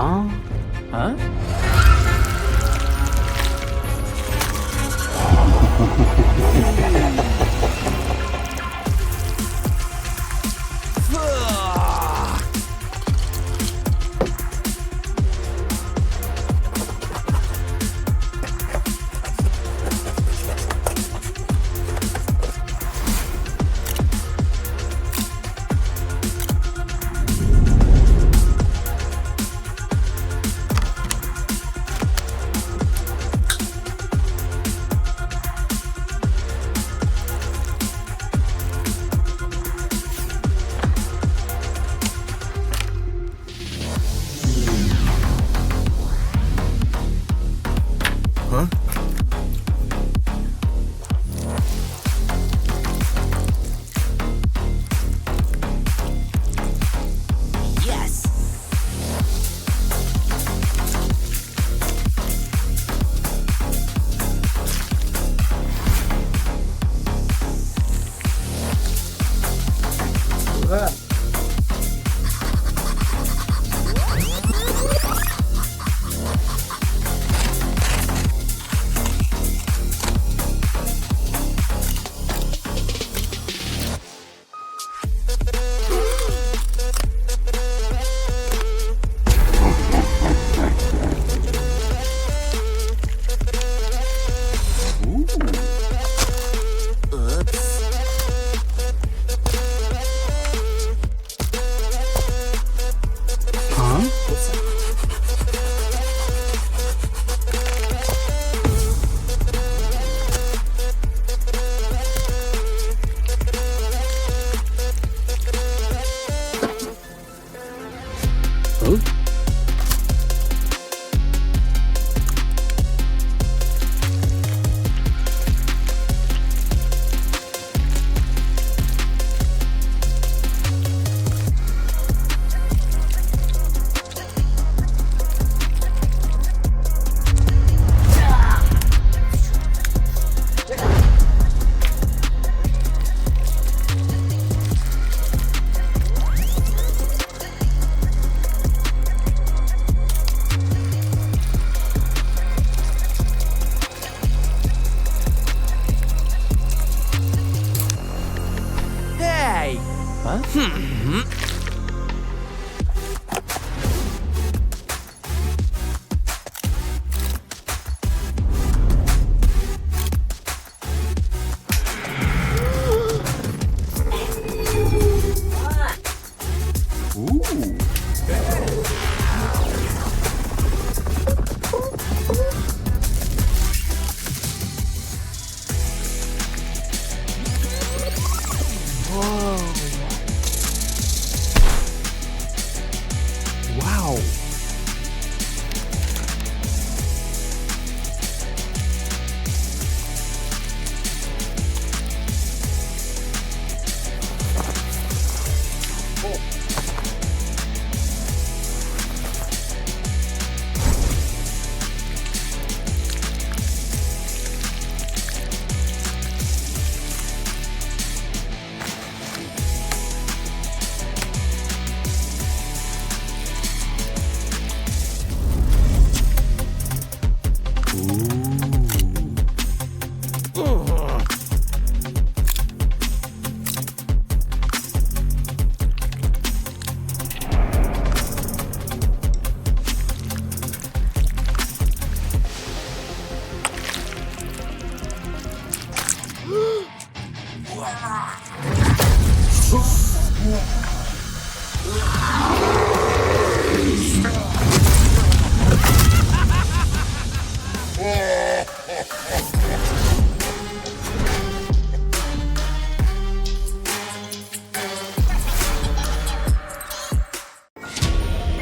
Huh?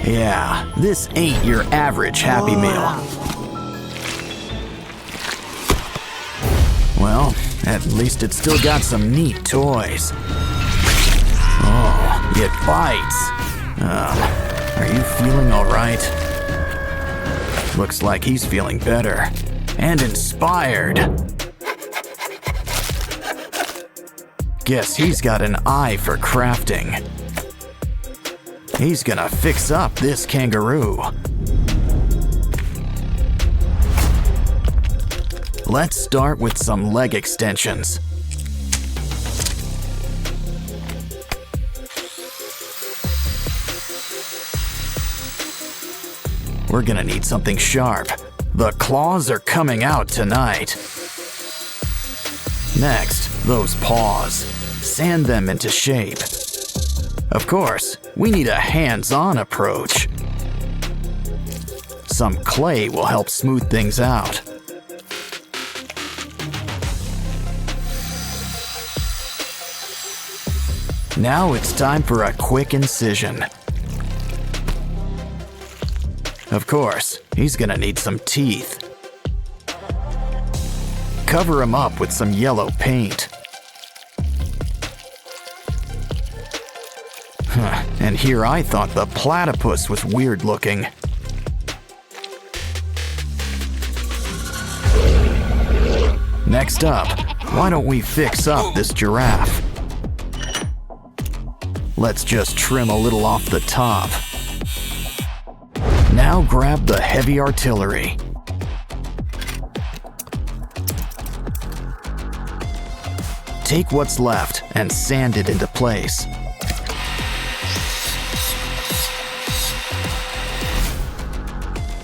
Yeah, this ain't your average Happy Meal. Well, at least it's still got some neat toys. Oh, it bites. Are you feeling all right? Looks like he's feeling better. And inspired. Guess he's got an eye for crafting. He's gonna fix up this kangaroo. Let's start with some leg extensions. We're gonna need something sharp. The claws are coming out tonight. Next, those paws. Sand them into shape. Of course, we need a hands-on approach. Some clay will help smooth things out. Now it's time for a quick incision. Of course, he's gonna need some teeth. Cover him up with some yellow paint. And here I thought the platypus was weird looking. Next up, why don't we fix up this giraffe? Let's just trim a little off the top. Now grab the heavy artillery. Take what's left and sand it into place.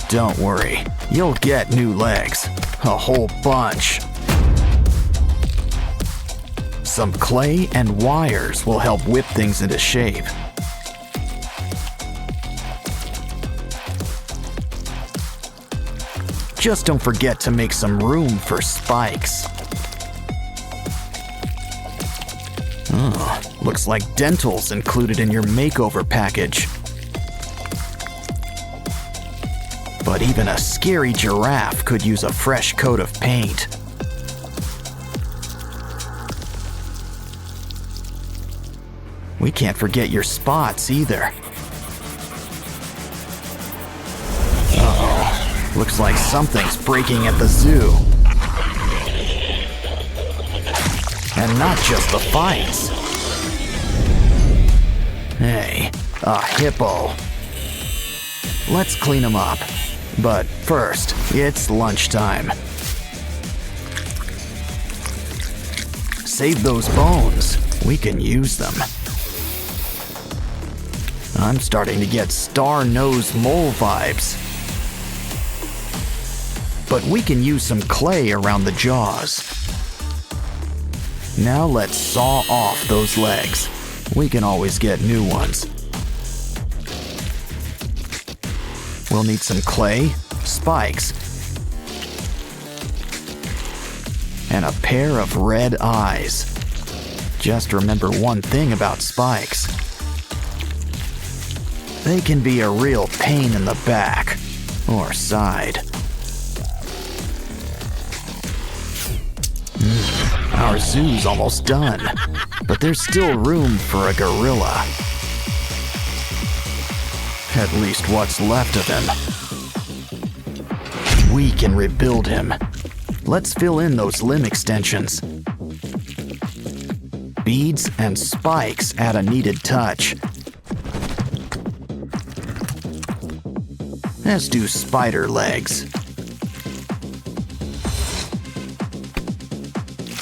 Don't worry, you'll get new legs. A whole bunch. Some clay and wires will help whip things into shape. Just don't forget to make some room for spikes. Oh, looks like dental's included in your makeover package. But even a scary giraffe could use a fresh coat of paint. We can't forget your spots either. Uh-oh, looks like something's breaking at the zoo. And not just the fights. Hey, a hippo. Let's clean him up. But first, it's lunchtime. Save those bones. We can use them. I'm starting to get star-nosed mole vibes. But we can use some clay around the jaws. Now let's saw off those legs. We can always get new ones. We'll need some clay, spikes, and a pair of red eyes. Just remember one thing about spikes. They can be a real pain in the back or side. Our zoo's almost done, but there's still room for a gorilla. At least what's left of him. We can rebuild him. Let's fill in those limb extensions. Beads and spikes add a needed touch. As do spider legs.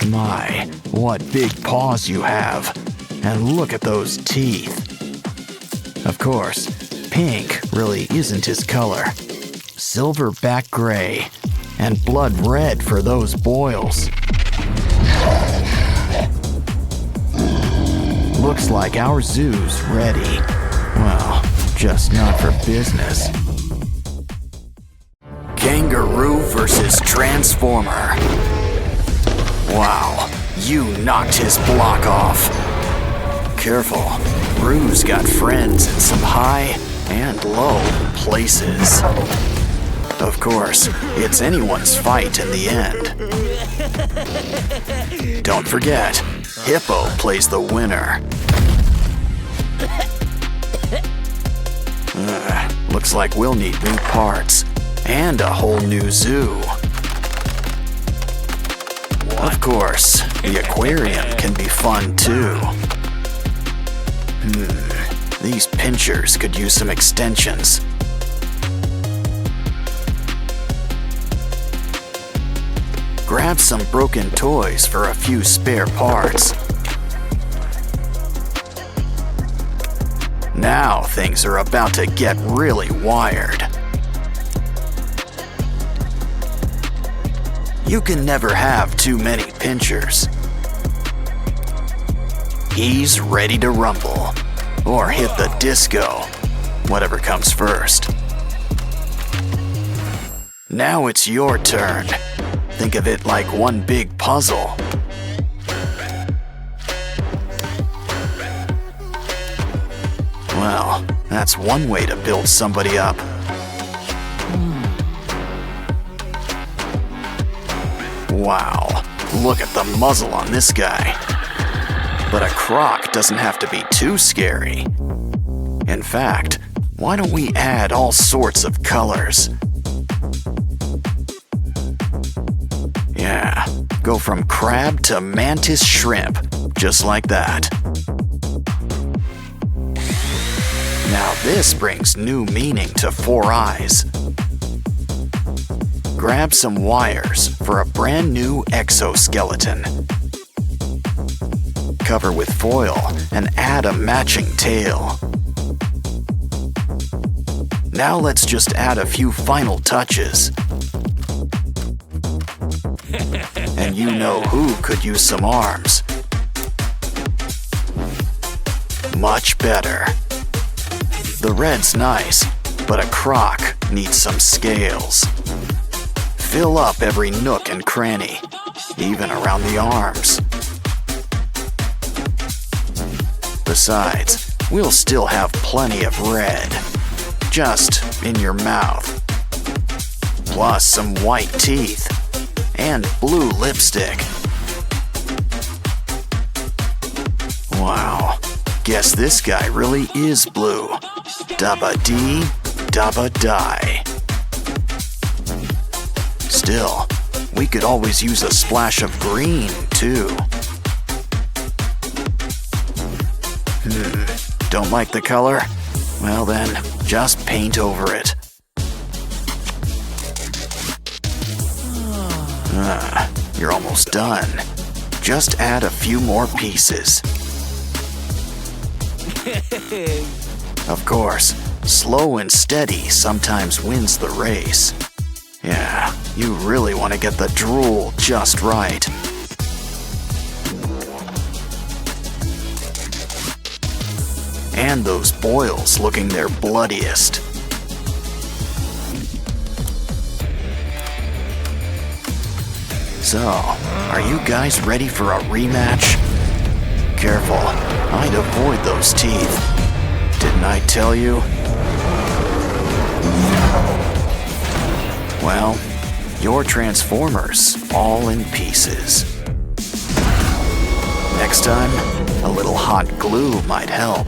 My, what big paws you have. And look at those teeth. Of course, pink really isn't his color. Silverback gray and blood red for those boils. Looks like our zoo's ready. Well, just not for business. Kangaroo versus Transformer. Wow, you knocked his block off. Careful, Roo's got friends in some high and low places. Of course, it's anyone's fight in the end. Don't forget, Hippo plays the winner. Looks like we'll need new parts and a whole new zoo. Of course, the aquarium can be fun too. These pinchers could use some extensions. Grab some broken toys for a few spare parts. Now things are about to get really wired. You can never have too many pinchers. He's ready to rumble, or hit the disco, whatever comes first. Now it's your turn. Think of it like one big puzzle. Well, that's one way to build somebody up. Wow, look at the muzzle on this guy. But a croc doesn't have to be too scary. In fact, why don't we add all sorts of colors? Yeah, go from crab to mantis shrimp, just like that. Now this brings new meaning to 4 eyes. Grab some wires for a brand new exoskeleton. Cover with foil and add a matching tail. Now let's just add a few final touches. And you know who could use some arms. Much better. The red's nice, but a croc needs some scales. Fill up every nook and cranny, even around the arms. Besides, we'll still have plenty of red, just in your mouth. Plus some white teeth and blue lipstick. Wow, guess this guy really is blue. Dabba dee, dabba die. Still, we could always use a splash of green, too. Don't like the color? Well then, just paint over it. You're almost done. Just add a few more pieces. Of course, slow and steady sometimes wins the race. Yeah, you really want to get the drool just right. And those boils looking their bloodiest. So, are you guys ready for a rematch? Careful, I'd avoid those teeth. Didn't I tell you? Well, your Transformers all in pieces. Next time, a little hot glue might help.